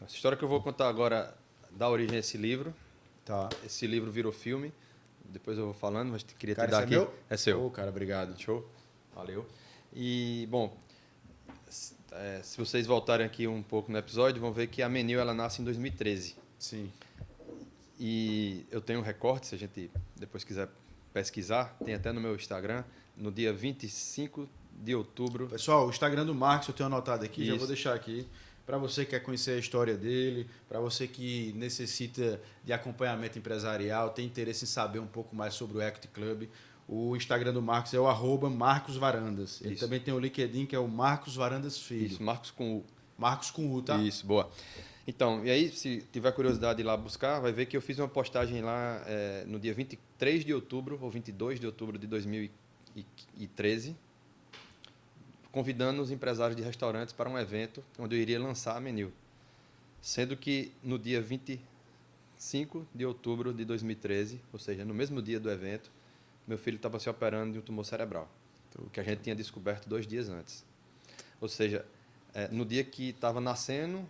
Essa história que eu vou contar agora dá origem a esse livro. Tá. Esse livro virou filme. Depois eu vou falando, mas queria Cara, te dar esse aqui. é meu? É seu. Ô, cara, obrigado. Show? Valeu. E, bom, se vocês voltarem aqui um pouco no episódio, vão ver que a Menil ela nasce em 2013. Sim. E eu tenho um recorte, se a gente depois quiser pesquisar, tem até no meu Instagram, no dia 25 de outubro. Pessoal, o Instagram do Marcos eu tenho anotado aqui, já Isso. vou deixar aqui. Para você que quer conhecer a história dele, para você que necessita de acompanhamento empresarial, tem interesse em saber um pouco mais sobre o Equity Club, o Instagram do Marcos é o @MarcosVarandas. Ele Isso. também tem o LinkedIn, que é o Marcos Varandas Filho. Isso, Marcos com U. Marcos com U, tá? Isso, boa. Então, e aí, se tiver curiosidade de ir lá buscar, vai ver que eu fiz uma postagem lá no dia 23 de outubro, ou 22 de outubro de 2013, convidando os empresários de restaurantes para um evento onde eu iria lançar a Menil. Sendo que no dia 25 de outubro de 2013, ou seja, no mesmo dia do evento, meu filho estava se operando de um tumor cerebral, o que a gente tinha descoberto 2 dias antes. Ou seja, no dia que estava nascendo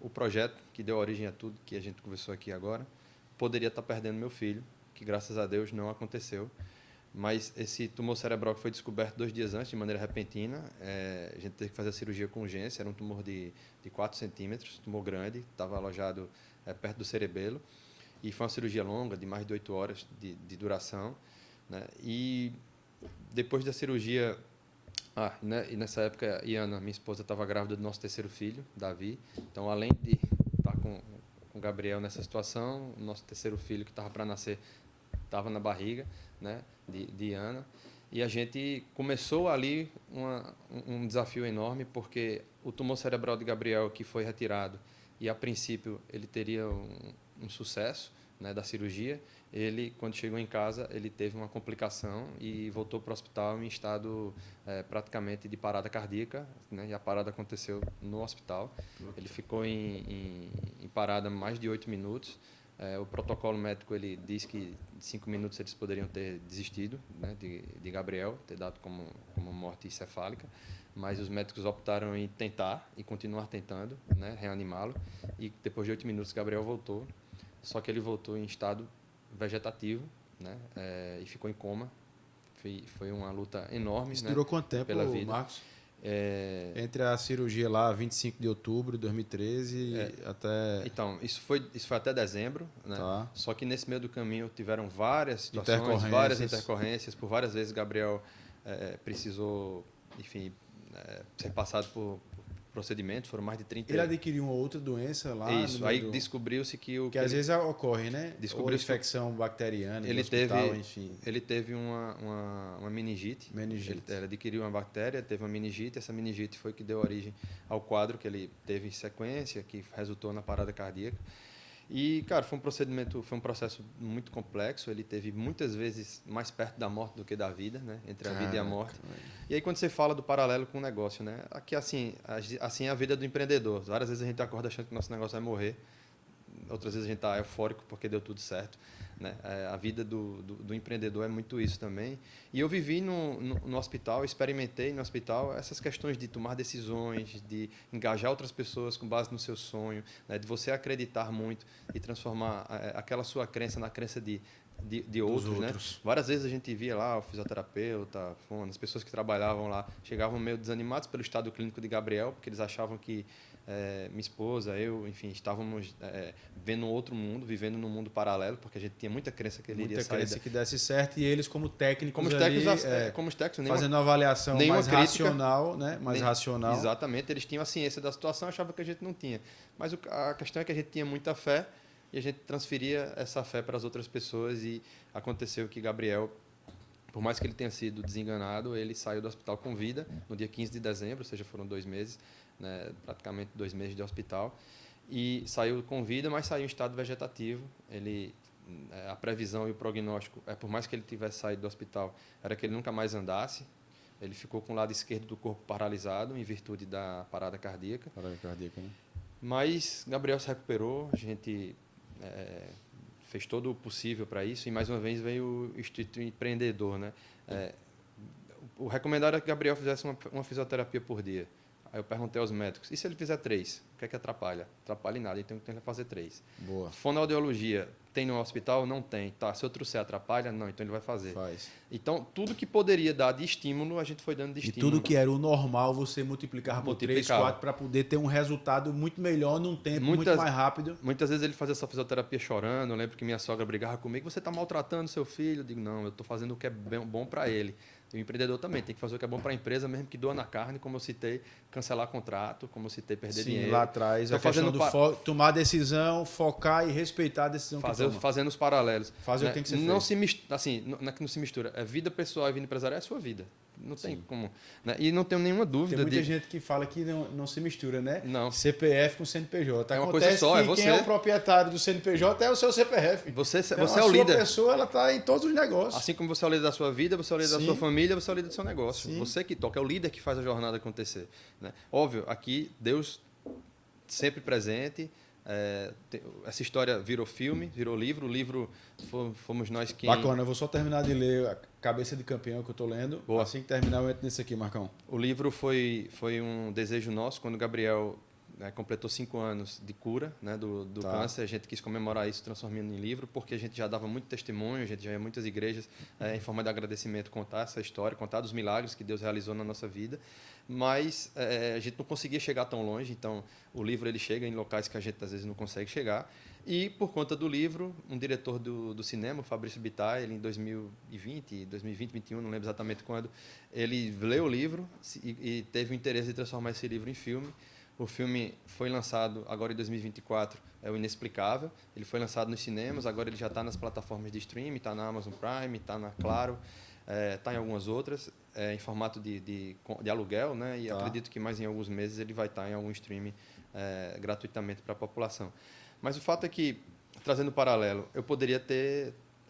o projeto que deu origem a tudo que a gente conversou aqui agora, poderia estar perdendo meu filho, que graças a Deus não aconteceu. Mas esse tumor cerebral que foi descoberto 2 dias antes, de maneira repentina, a gente teve que fazer a cirurgia com urgência. Era um tumor de 4 centímetros, tumor grande, estava alojado perto do cerebelo. E foi uma cirurgia longa, de mais de 8 horas de duração, né? E depois da cirurgia... né? E nessa época, Iana, minha esposa, estava grávida do nosso terceiro filho, Davi. Então, além de estar com o Gabriel nessa situação, o nosso terceiro filho, que estava para nascer, estava na barriga, né, de Iana. E a gente começou ali um desafio enorme, porque o tumor cerebral de Gabriel, que foi retirado, e a princípio ele teria um sucesso, né, da cirurgia, ele, quando chegou em casa, ele teve uma complicação e voltou para o hospital em estado praticamente de parada cardíaca, né, e a parada aconteceu no hospital. Ele ficou em parada mais de 8 minutos. O protocolo médico ele diz que em 5 minutos eles poderiam ter desistido, né, de Gabriel, ter dado como morte encefálica, mas os médicos optaram em tentar e continuar tentando, né, reanimá-lo. E depois de 8 minutos, Gabriel voltou, só que ele voltou em estado vegetativo, né, e ficou em coma. Foi uma luta enorme. Isso, né, durou quanto tempo, pela vida. Marcos? Entre a cirurgia lá, 25 de outubro de 2013 até... Então, isso foi até dezembro, né? Tá. Só que nesse meio do caminho tiveram várias situações, várias intercorrências. Por várias vezes, Gabriel precisou, enfim, ser passado por procedimentos, foram mais de 30... Ele adquiriu uma outra doença lá? Isso, aí descobriu-se que... Que às vezes ocorre, né? Descobriu ou infecção bacteriana ele hospital, enfim. Ele teve uma meningite. Ele adquiriu uma bactéria, teve uma meningite. Essa meningite foi que deu origem ao quadro que ele teve em sequência, que resultou na parada cardíaca. E, cara, foi um processo muito complexo. Ele teve muitas vezes mais perto da morte do que da vida, né? Entre a vida e a morte. E aí, quando você fala do paralelo com o negócio, né? Aqui, assim é a vida do empreendedor. Várias vezes a gente acorda achando que o nosso negócio vai morrer. Outras vezes a gente está eufórico porque deu tudo certo, né? A vida do empreendedor é muito isso também. E eu vivi no hospital, experimentei no hospital essas questões de tomar decisões, de engajar outras pessoas com base no seu sonho, né? De você acreditar muito e transformar aquela sua crença na crença de outros, né? Várias vezes a gente via lá o fisioterapeuta, as pessoas que trabalhavam lá, chegavam meio desanimados pelo estado clínico de Gabriel, porque eles achavam que minha esposa, eu, enfim, estávamos vendo outro mundo, vivendo num mundo paralelo, porque a gente tinha muita crença que ele iria sair. Muita crença que desse certo, e eles como técnicos fazendo uma avaliação mais racional, né? Racional. Exatamente, eles tinham a ciência da situação, achavam que a gente não tinha. Mas a questão é que a gente tinha muita fé, e a gente transferia essa fé para as outras pessoas, e aconteceu que Gabriel, por mais que ele tenha sido desenganado, ele saiu do hospital com vida no dia 15 de dezembro, ou seja, foram 2 meses, né, praticamente 2 meses de hospital, e saiu com vida, mas saiu em estado vegetativo. A previsão e o prognóstico, por mais que ele tivesse saído do hospital, era que ele nunca mais andasse. Ele ficou com o lado esquerdo do corpo paralisado, em virtude da parada cardíaca. Parada cardíaca, né? Mas Gabriel se recuperou, a gente fez todo o possível para isso, e mais uma vez veio o Instituto Empreendedor, né? O recomendado é que Gabriel fizesse uma fisioterapia por dia. Aí eu perguntei aos médicos, e se ele fizer 3? O que é que atrapalha? Atrapalha em nada, então tem que fazer 3. Boa. Fonoaudiologia, tem no hospital? Não tem. Tá, se eu trouxer atrapalha? Não, então ele vai fazer. Faz. Então, tudo que poderia dar de estímulo, a gente foi dando de E estímulo. tudo que era o normal, você multiplicava por 3, 4 para poder ter um resultado muito melhor num tempo muito mais rápido. Muitas vezes ele fazia essa fisioterapia chorando. Eu lembro que minha sogra brigava comigo. Você está maltratando seu filho? Eu digo, não, eu estou fazendo o que é bom para ele. E o empreendedor também tem que fazer o que é bom para a empresa, mesmo que doa na carne, como eu citei, cancelar contrato, como eu citei, perder dinheiro. Sim, lá atrás. A questão do tomar decisão, focar e respeitar a decisão que toma. Fazendo os paralelos. Fazer o que tem que ser não feito. Se mistura, assim, não é que não se mistura. É vida pessoal e vida empresarial, é a sua vida. Não tem como. Né? E não tenho nenhuma dúvida. Tem muita gente que fala que não se mistura, né? Não. CPF com CNPJ. É uma coisa só, é você. Quem é o proprietário do CNPJ é o seu CPF. Você então, é o líder. A pessoa ela está em todos os negócios. Assim como você é o líder da sua vida, você é o líder da sua família, você é o líder do seu negócio. Sim. Você que toca, é o líder que faz a jornada acontecer. Né? Óbvio, aqui Deus sempre presente. Essa história virou filme, virou livro. O livro fomos nós quem... Bacana, eu vou só terminar de ler a Cabeça de Campeão que eu estou lendo. Boa. Assim que terminar, eu entro nesse aqui, Marcão. O livro foi um desejo nosso, quando o Gabriel completou 5 anos de cura, né, do câncer. A gente quis comemorar isso transformando em livro, porque a gente já dava muito testemunho, a gente já ia em muitas igrejas em forma de agradecimento contar essa história, contar dos milagres que Deus realizou na nossa vida. Mas a gente não conseguia chegar tão longe, então o livro ele chega em locais que a gente às vezes não consegue chegar. E por conta do livro, um diretor do cinema, o Fabrício Bittar, ele em 2020, 2021, não lembro exatamente quando, ele leu o livro e teve o interesse de transformar esse livro em filme. O filme foi lançado agora em 2024, é o Inexplicável. Ele foi lançado nos cinemas, agora ele já está nas plataformas de streaming, está na Amazon Prime, está na Claro, está em algumas outras, em formato de aluguel, né? E acredito que mais em alguns meses ele vai estar em algum streaming gratuitamente para a população. Mas o fato é que, trazendo paralelo,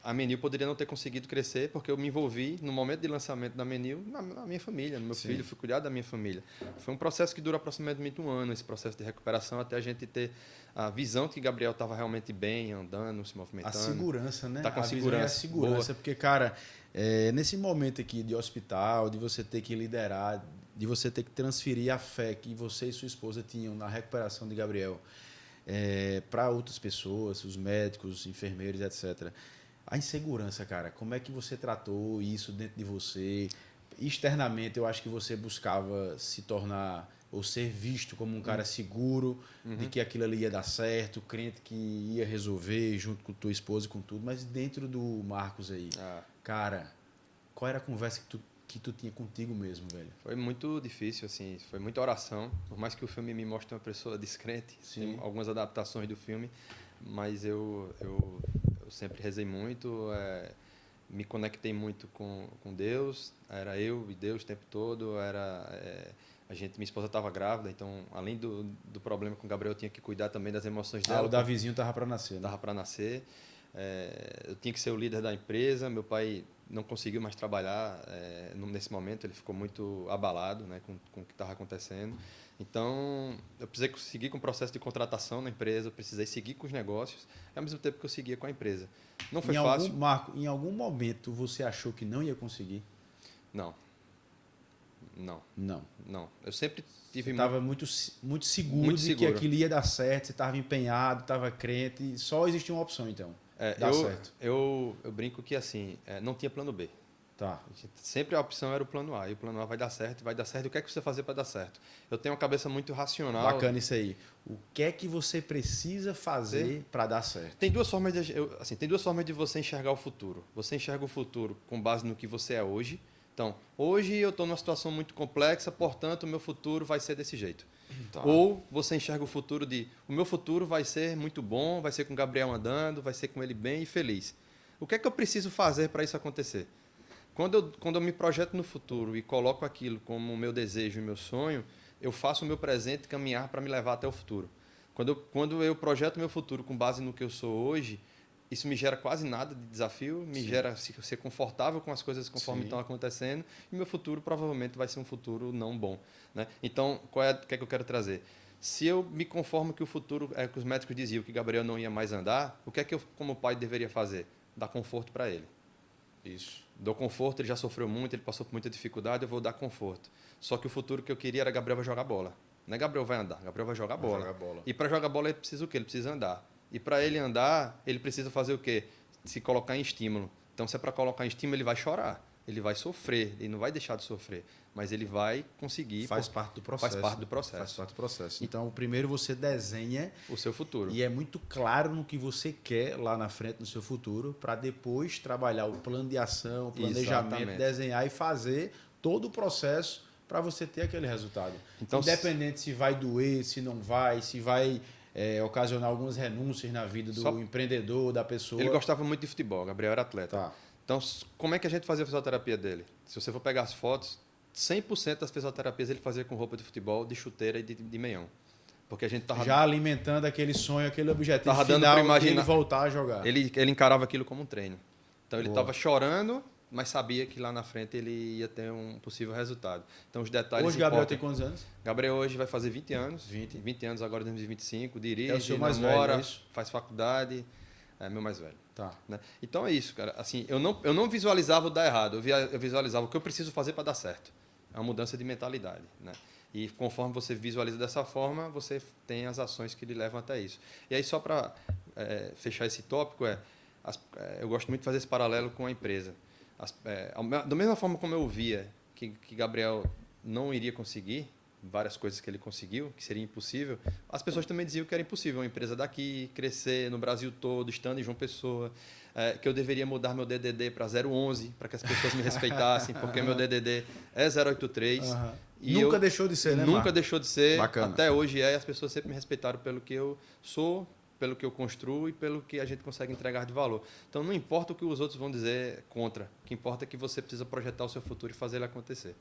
a Menil poderia não ter conseguido crescer porque eu me envolvi no momento de lançamento da Menil na minha família, no meu filho, fui cuidar da minha família. Foi um processo que dura aproximadamente 1 ano, esse processo de recuperação, até a gente ter a visão de que Gabriel estava realmente bem, andando, se movimentando. A segurança, né? Tá com a segurança. A segurança, porque, cara, nesse momento aqui de hospital, de você ter que liderar, de você ter que transferir a fé que você e sua esposa tinham na recuperação de Gabriel para outras pessoas, os médicos, os enfermeiros, etc. A insegurança, cara, como é que você tratou isso dentro de você? Externamente, eu acho que você buscava se tornar ou ser visto como um cara seguro, de que aquilo ali ia dar certo, crente que ia resolver junto com tua esposa e com tudo, mas dentro do Marcos aí, cara, qual era a conversa que tu tinha contigo mesmo, velho? Foi muito difícil, assim, foi muita oração, por mais que o filme me mostre uma pessoa descrente, tem algumas adaptações do filme, mas eu sempre rezei muito, me conectei muito com Deus, era eu e Deus o tempo todo, minha esposa estava grávida, então além do problema com o Gabriel, eu tinha que cuidar também das emoções dela. O Davizinho estava para nascer, né? Estava para nascer, eu tinha que ser o líder da empresa, meu pai não conseguiu mais trabalhar nesse momento, ele ficou muito abalado, né, com o que estava acontecendo. Então, eu precisei seguir com o processo de contratação na empresa, eu precisei seguir com os negócios, ao mesmo tempo que eu seguia com a empresa. Não foi fácil. Marco, em algum momento você achou que não ia conseguir? Não. Eu sempre tive... Você estava muito seguro de que aquilo ia dar certo, você estava empenhado, estava crente, só existia uma opção, então. Certo. Eu brinco que assim, não tinha plano B. Tá. Sempre a opção era o plano A, e o plano A vai dar certo. O que é que você fazer para dar certo? Eu tenho uma cabeça muito racional. Bacana isso aí. O que é que você precisa fazer para dar certo? Tem duas formas de você enxergar o futuro. Você enxerga o futuro com base no que você é hoje. Então, hoje eu estou numa situação muito complexa, portanto, o meu futuro vai ser desse jeito. Tá. Ou você enxerga o futuro o meu futuro vai ser muito bom, vai ser com o Gabriel andando, vai ser com ele bem e feliz. O que é que eu preciso fazer para isso acontecer? Quando eu me projeto no futuro e coloco aquilo como o meu desejo e meu sonho, eu faço o meu presente caminhar para me levar até o futuro. Quando eu projeto meu futuro com base no que eu sou hoje, isso me gera quase nada de desafio, me gera ser confortável com as coisas conforme estão acontecendo, e meu futuro provavelmente vai ser um futuro não bom. Né? Então, o que é que eu quero trazer? Se eu me conformo que o futuro que os médicos diziam que Gabriel não ia mais andar, o que é que eu, como pai, deveria fazer? Dar conforto para ele. Isso. Dou conforto, ele já sofreu muito, ele passou por muita dificuldade, eu vou dar conforto. Só que o futuro que eu queria era Gabriel vai jogar bola. Não é Gabriel vai andar, Gabriel vai jogar bola. Jogar bola. E para jogar bola ele precisa o quê? Ele precisa andar. E para ele andar, ele precisa fazer o quê? Se colocar em estímulo. Então, se é para colocar em estímulo, ele vai chorar, ele vai sofrer, ele não vai deixar de sofrer, mas ele vai conseguir. Faz parte do processo. Faz parte do processo. Faz parte do processo. Então, primeiro você desenha o seu futuro. E é muito claro no que você quer lá na frente, no seu futuro, para depois trabalhar o plano de ação, o planejamento, Exatamente. desenhar e fazer todo o processo para você ter aquele resultado. Então, independente se vai doer, se não vai, se vai ocasionar algumas renúncias na vida do empreendedor, da pessoa. Ele gostava muito de futebol, Gabriel era atleta. Tá. Então, como é que a gente fazia a fisioterapia dele? Se você for pegar as fotos, 100% das fisioterapias ele fazia com roupa de futebol, de chuteira e de meião. Porque a gente tava já alimentando aquele sonho, aquele objetivo tava final dando pra de imaginar, ele voltar a jogar. Ele encarava aquilo como um treino. Então ele estava chorando, mas sabia que lá na frente ele ia ter um possível resultado. Então os detalhes Hoje Gabriel tem quantos anos? Gabriel hoje vai fazer 20 anos. 20 anos agora em 2025. Dirige, é o seu mais namora, velho, é isso? faz faculdade. É meu mais velho. Tá. Né? Então é isso, cara. Assim, eu não visualizava o dar errado. Eu visualizava o que eu preciso fazer para dar certo. É uma mudança de mentalidade, né? E conforme você visualiza dessa forma, você tem as ações que lhe levam até isso. E aí, só para fechar esse tópico, eu gosto muito de fazer esse paralelo com a empresa. Da mesma forma como eu via que Gabriel não iria conseguir várias coisas que ele conseguiu, que seria impossível, as pessoas também diziam que era impossível uma empresa daqui crescer no Brasil todo, estando em João Pessoa, que eu deveria mudar meu DDD para 011 para que as pessoas me respeitassem, porque meu DDD é 083. E nunca deixou de ser, né, Nunca Marcos? deixou de ser. Bacana. Até hoje e as pessoas sempre me respeitaram pelo que eu sou, pelo que eu construo e pelo que a gente consegue entregar de valor. Então, não importa o que os outros vão dizer contra. O que importa é que você precisa projetar o seu futuro e fazer ele acontecer.